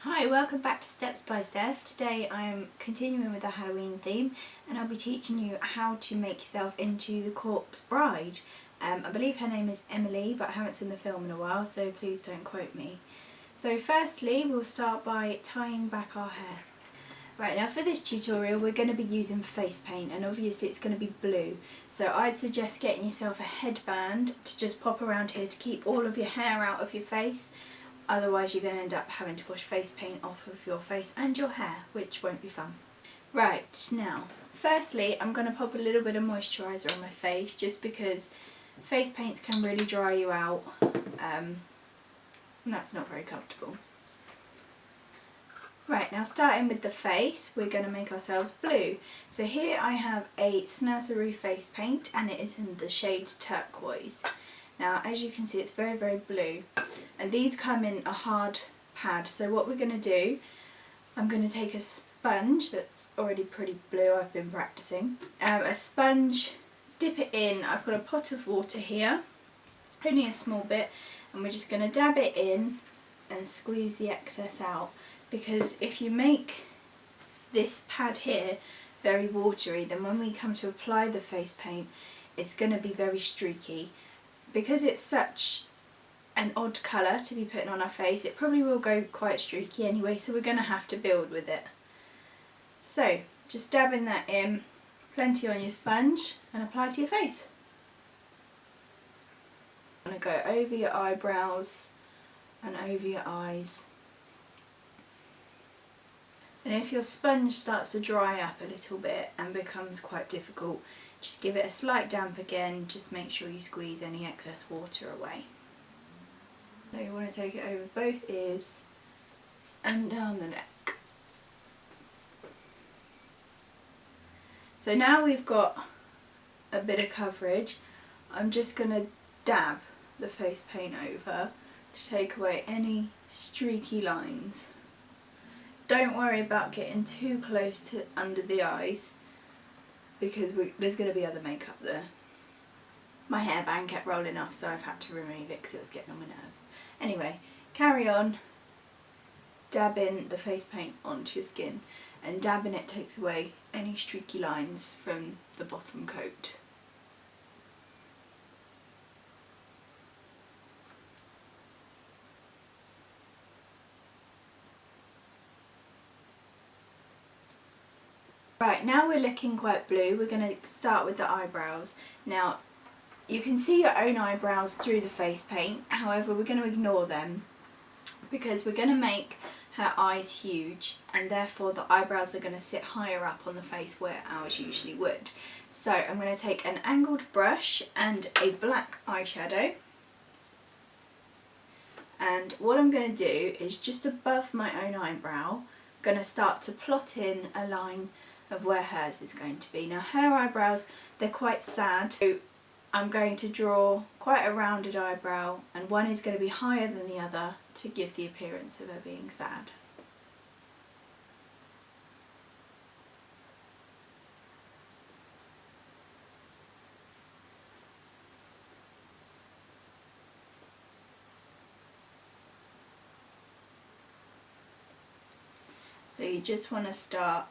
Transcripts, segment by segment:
Hi, welcome back to Steps by Steph. Today I'm continuing with the Halloween theme and I'll be teaching you how to make yourself into the corpse bride. I believe her name is Emily, but I haven't seen the film in a while, so please don't quote me. So firstly, we'll start by tying back our hair. Right, now for this tutorial we're going to be using face paint, and obviously it's going to be blue. So I'd suggest getting yourself a headband to just pop around here to keep all of your hair out of your face. Otherwise you're going to end up having to wash face paint off of your face and your hair, which won't be fun. Right, now, firstly I'm going to pop a little bit of moisturiser on my face, just because face paints can really dry you out, and that's not very comfortable. Right, now starting with the face, we're going to make ourselves blue. So here I have a Snazaroo face paint and it is in the shade turquoise. Now as you can see it's very, very blue, and these come in a hard pad. So what we're going to do, I'm going to take a sponge that's already pretty blue, I've been practicing. A sponge, dip it in, I've got a pot of water here, only a small bit, and we're just going to dab it in and squeeze the excess out. Because if you make this pad here very watery, then when we come to apply the face paint it's going to be very streaky. Because it's such an odd colour to be putting on our face, it probably will go quite streaky anyway, so we're going to have to build with it. So just dabbing that in, plenty on your sponge, and apply to your face. I'm going to go over your eyebrows and over your eyes. And if your sponge starts to dry up a little bit and becomes quite difficult, just give it a slight damp again, just make sure you squeeze any excess water away. So you want to take it over both ears and down the neck. So now we've got a bit of coverage, I'm just going to dab the face paint over to take away any streaky lines. Don't worry about getting too close to under the eyes, because there's going to be other makeup there. My hairband kept rolling off, so I've had to remove it because it was getting on my nerves. Anyway, carry on dabbing the face paint onto your skin, and dabbing it takes away any streaky lines from the bottom coat. Right, now we're looking quite blue, we're going to start with the eyebrows. Now, you can see your own eyebrows through the face paint, however we're going to ignore them because we're going to make her eyes huge, and therefore the eyebrows are going to sit higher up on the face where ours usually would. So I'm going to take an angled brush and a black eyeshadow, and what I'm going to do is just above my own eyebrow, I'm going to start to plot in a line of where hers is going to be. Now her eyebrows, they're quite sad, so I'm going to draw quite a rounded eyebrow, and one is going to be higher than the other to give the appearance of her being sad. So you just want to start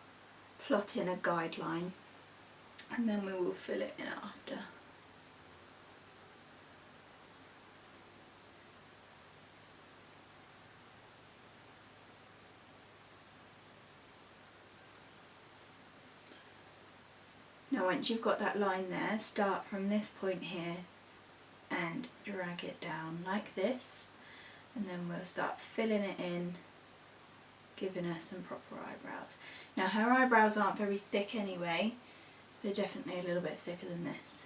plotting a guideline, and then we will fill it in after. Now once you've got that line there, start from this point here and drag it down like this, and then we'll start filling it in, giving her some proper eyebrows. Now her eyebrows aren't very thick anyway, they're definitely a little bit thicker than this.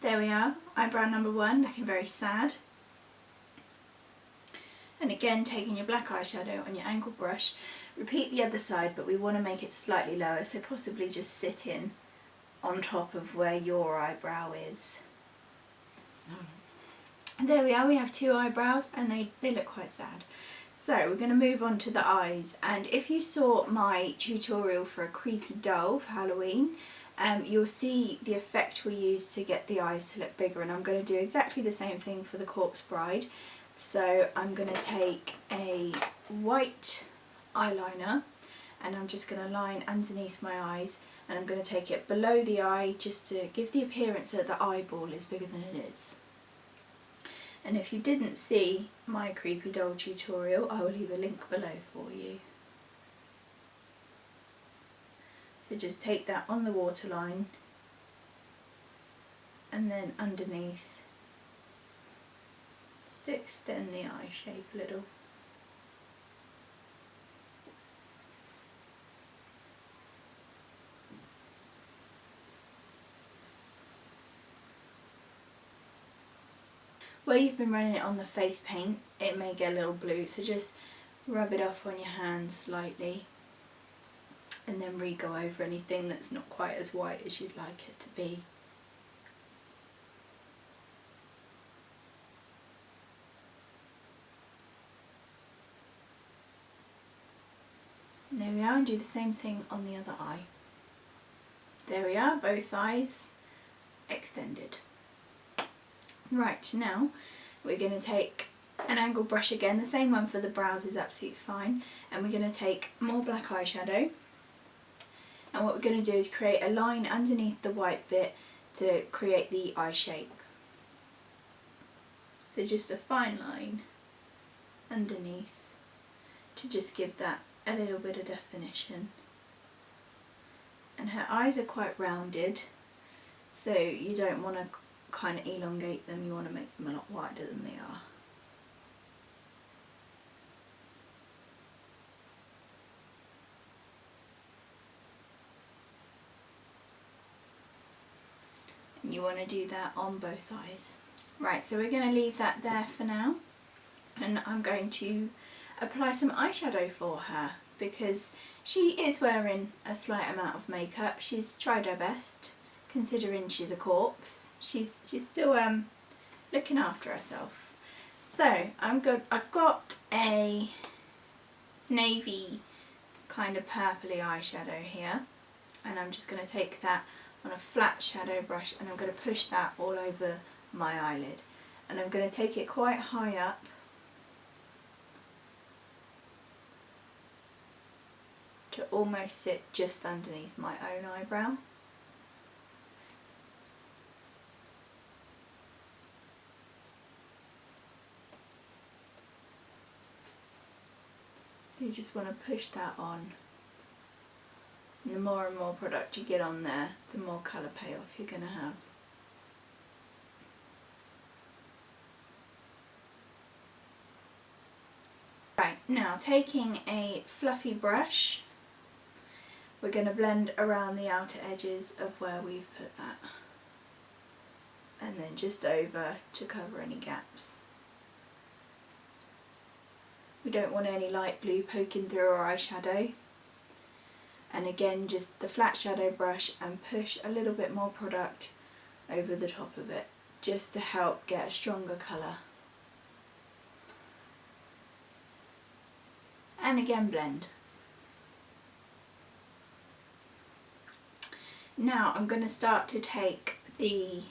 There we are, eyebrow number one, looking very sad. And again, taking your black eyeshadow on your angled brush, repeat the other side, but we want to make it slightly lower, so possibly just sit in on top of where your eyebrow is. There we are, we have 2 eyebrows and they look quite sad. So we're going to move on to the eyes, and if you saw my tutorial for a creepy doll for Halloween, you'll see the effect we use to get the eyes to look bigger, and I'm going to do exactly the same thing for the Corpse Bride. So I'm going to take a white eyeliner and I'm just going to line underneath my eyes, and I'm going to take it below the eye just to give the appearance that the eyeball is bigger than it is. And if you didn't see my creepy doll tutorial, I will leave a link below for you. So just take that on the waterline and then underneath, just extend the eye shape a little. Where you've been running it on the face paint, it may get a little blue, so just rub it off on your hand slightly and then re-go over anything that's not quite as white as you'd like it to be. And there we are, and do the same thing on the other eye. There we are, both eyes extended. Right, now we're going to take an angle brush again, the same one for the brows is absolutely fine, and we're going to take more black eyeshadow, and what we're going to do is create a line underneath the white bit to create the eye shape. So just a fine line underneath to just give that a little bit of definition. And her eyes are quite rounded, so you don't want to kind of elongate them, you want to make them a lot wider than they are. And you want to do that on both eyes. Right, so we're going to leave that there for now, and I'm going to apply some eyeshadow for her because she is wearing a slight amount of makeup. She's tried her best, considering she's a corpse. She's still looking after herself. So I've got a navy kind of purpley eyeshadow here, and I'm just going to take that on a flat shadow brush and I'm going to push that all over my eyelid, and I'm going to take it quite high up to almost sit just underneath my own eyebrow. So you just want to push that on, and the more and more product you get on there, the more colour payoff you're going to have. Right, now taking a fluffy brush, we're going to blend around the outer edges of where we've put that, and then just over to cover any gaps. We don't want any light blue poking through our eyeshadow, and again just the flat shadow brush and push a little bit more product over the top of it just to help get a stronger colour. And again blend. Now I'm going to start to take the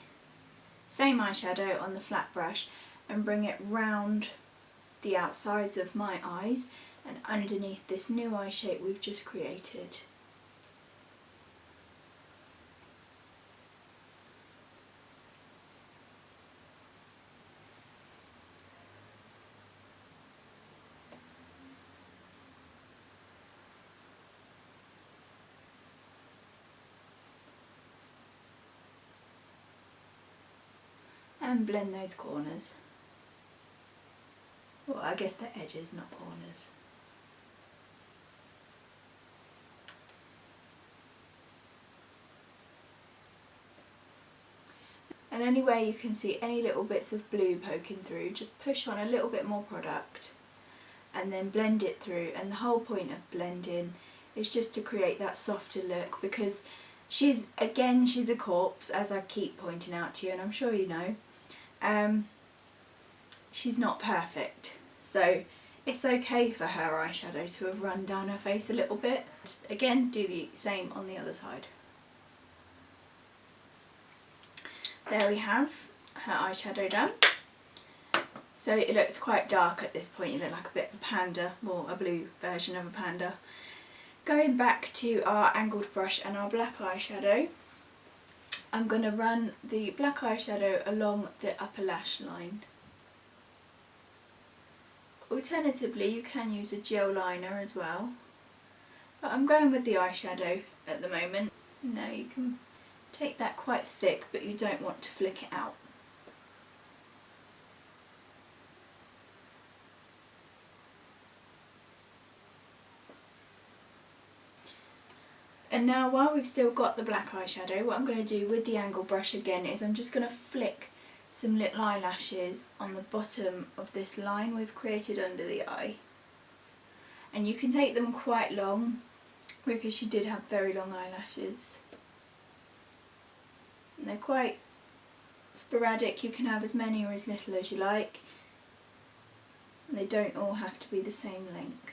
same eyeshadow on the flat brush and bring it round the outsides of my eyes and underneath this new eye shape we've just created. And blend those corners. Well, I guess the edges, not corners. And anywhere you can see any little bits of blue poking through, just push on a little bit more product and then blend it through. And the whole point of blending is just to create that softer look, because she's a corpse, as I keep pointing out to you, and I'm sure you know. she's not perfect. So it's okay for her eyeshadow to have run down her face a little bit. Again, do the same on the other side. There we have her eyeshadow done. So it looks quite dark at this point, you look like a bit of a panda, or a blue version of a panda. Going back to our angled brush and our black eyeshadow, I'm going to run the black eyeshadow along the upper lash line. Alternatively, you can use a gel liner as well, but I'm going with the eyeshadow at the moment. Now you can take that quite thick, but you don't want to flick it out. And now, while we've still got the black eyeshadow, what I'm going to do with the angle brush again is I'm just going to flick some little eyelashes on the bottom of this line we've created under the eye. And you can take them quite long, because she did have very long eyelashes. And they're quite sporadic, you can have as many or as little as you like. And they don't all have to be the same length.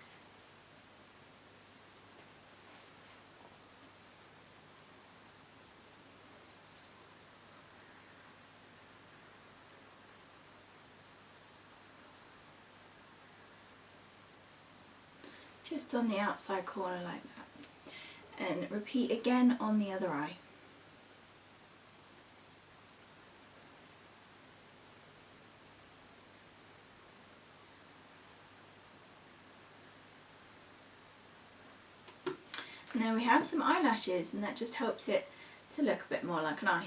Just on the outside corner like that, and repeat again on the other eye. And there we have some eyelashes, and that just helps it to look a bit more like an eye.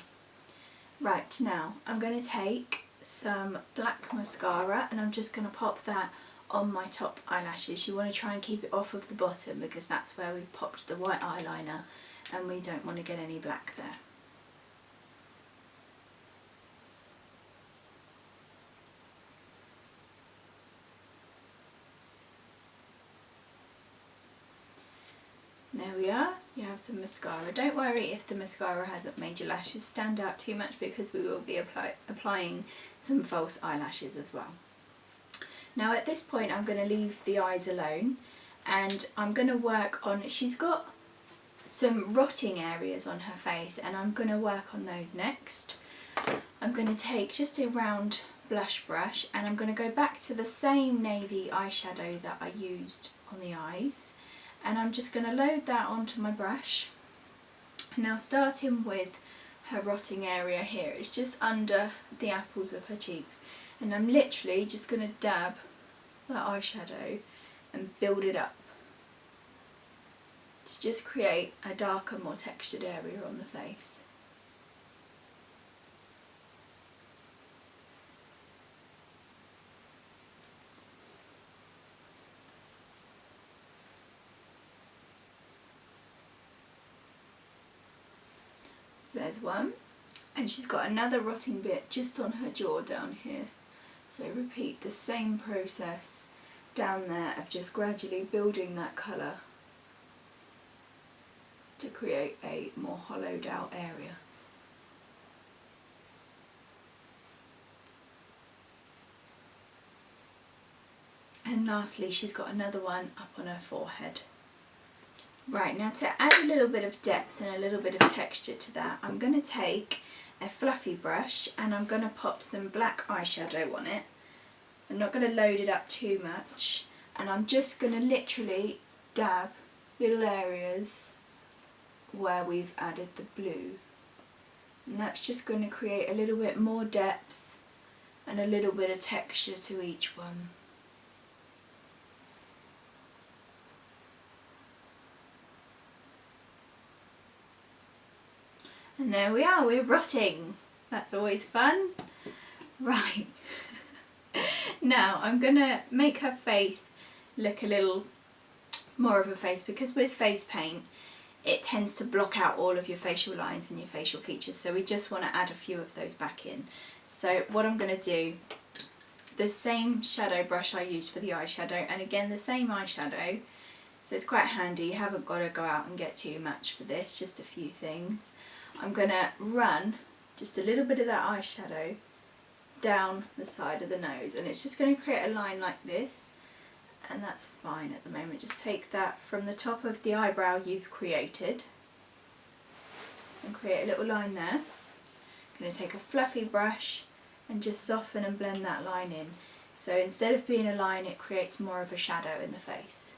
Right, now I'm going to take some black mascara and I'm just going to pop that on my top eyelashes. You want to try and keep it off of the bottom, because that's where we've popped the white eyeliner and we don't want to get any black there. There we are, you have some mascara. Don't worry if the mascara hasn't made your lashes stand out too much, because we will be applying some false eyelashes as well. Now at this point I'm going to leave the eyes alone, and I'm going to work on, she's got some rotting areas on her face, and I'm going to work on those next. I'm going to take just a round blush brush, and I'm going to go back to the same navy eyeshadow that I used on the eyes, and I'm just going to load that onto my brush. Now, starting with her rotting area here, it's just under the apples of her cheeks, and I'm literally just going to dab that eyeshadow and build it up to just create a darker, more textured area on the face. So there's one, and she's got another rotting bit just on her jaw down here. So repeat the same process down there of just gradually building that colour to create a more hollowed out area. And lastly, she's got another one up on her forehead. Right, now to add a little bit of depth and a little bit of texture to that, I'm going to take a fluffy brush and I'm going to pop some black eyeshadow on it. I'm not going to load it up too much, and I'm just going to literally dab little areas where we've added the blue. And that's just going to create a little bit more depth and a little bit of texture to each one. And there we are, we're rotting. That's always fun. Right. Now I'm going to make her face look a little more of a face, because with face paint it tends to block out all of your facial lines and your facial features, so we just want to add a few of those back in. So what I'm going to do, the same shadow brush I used for the eyeshadow, and again the same eyeshadow, so it's quite handy, you haven't got to go out and get too much for this, just a few things. I'm going to run just a little bit of that eyeshadow down the side of the nose, and it's just going to create a line like this, and that's fine at the moment. Just take that from the top of the eyebrow you've created and create a little line there. I'm going to take a fluffy brush and just soften and blend that line in. So instead of being a line, it creates more of a shadow in the face.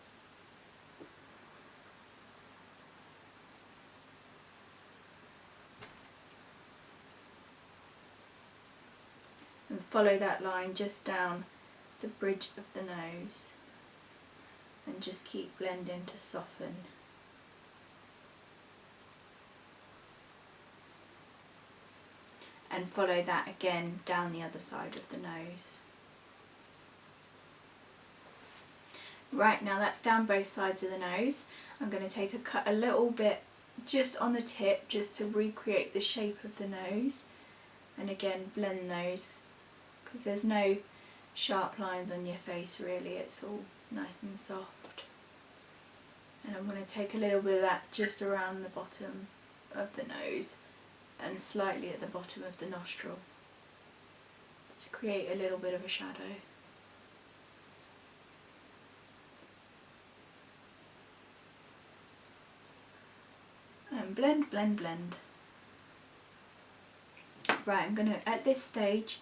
And follow that line just down the bridge of the nose and just keep blending to soften. And follow that again down the other side of the nose. Right, now that's down both sides of the nose. I'm going to take a little bit just on the tip just to recreate the shape of the nose, and again blend those, because there's no sharp lines on your face really, it's all nice and soft. And I'm going to take a little bit of that just around the bottom of the nose and slightly at the bottom of the nostril, just to create a little bit of a shadow. And blend, blend, blend. Right, I'm going to, at this stage,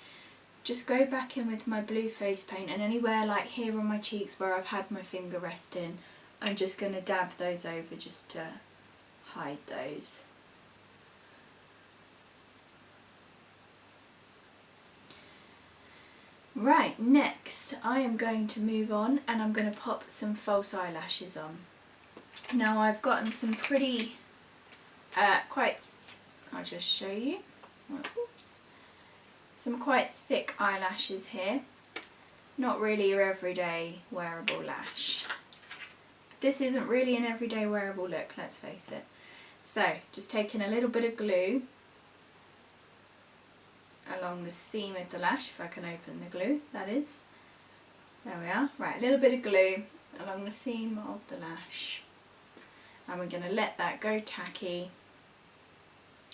just go back in with my blue face paint, and anywhere like here on my cheeks where I've had my finger resting, I'm just going to dab those over just to hide those. Right, next I am going to move on and I'm going to pop some false eyelashes on. Now I've gotten some pretty, I'll just show you, oops, some quite thick eyelashes here. Not really your everyday wearable lash. This isn't really an everyday wearable look, let's face it. So, just taking a little bit of glue along the seam of the lash, if I can open the glue, that is. There we are. Right, a little bit of glue along the seam of the lash. And we're going to let that go tacky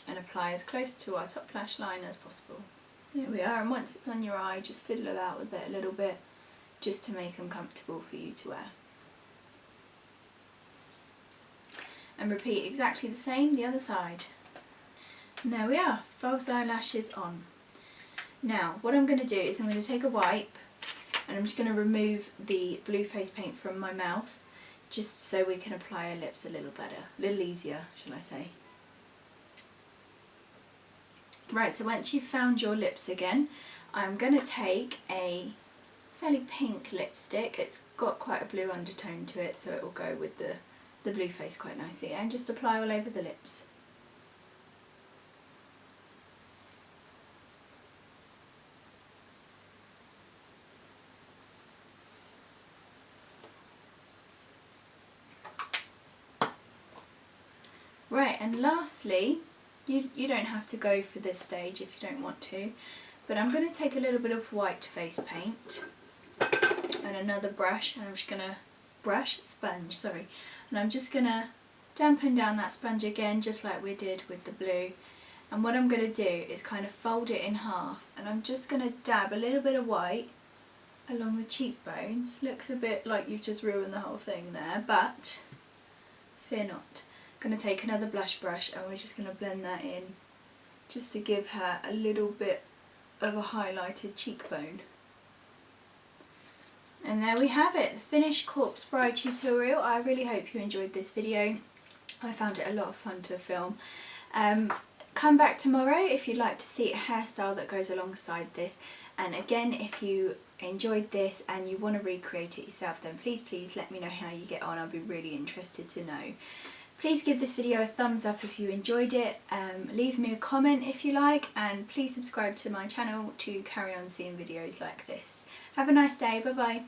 and apply as close to our top lash line as possible. There we are, and once it's on your eye, just fiddle about with it a little bit, just to make them comfortable for you to wear. And repeat exactly the same the other side. And there we are, false eyelashes on. Now, what I'm going to do is I'm going to take a wipe and I'm just going to remove the blue face paint from my mouth, just so we can apply our lips a little better, a little easier, shall I say. Right, so once you've found your lips again, I'm going to take a fairly pink lipstick. It's got quite a blue undertone to it, so it will go with the blue face quite nicely, and just apply all over the lips. Right, and lastly, you don't have to go for this stage if you don't want to, but I'm going to take a little bit of white face paint and another brush, and I'm just going to sponge, and I'm just going to dampen down that sponge again, just like we did with the blue. And what I'm going to do is kind of fold it in half, and I'm just going to dab a little bit of white along the cheekbones. Looks a bit like you've just ruined the whole thing there, but fear not. I'm going to take another blush brush and we're just going to blend that in, just to give her a little bit of a highlighted cheekbone. And there we have it, the finished Corpse Bride tutorial. I really hope you enjoyed this video. I found it a lot of fun to film. Come back tomorrow if you'd like to see a hairstyle that goes alongside this. And again, if you enjoyed this and you want to recreate it yourself, then please let me know how you get on. I'll be really interested to know. Please give this video a thumbs up if you enjoyed it, leave me a comment if you like, and please subscribe to my channel to carry on seeing videos like this. Have a nice day, bye bye.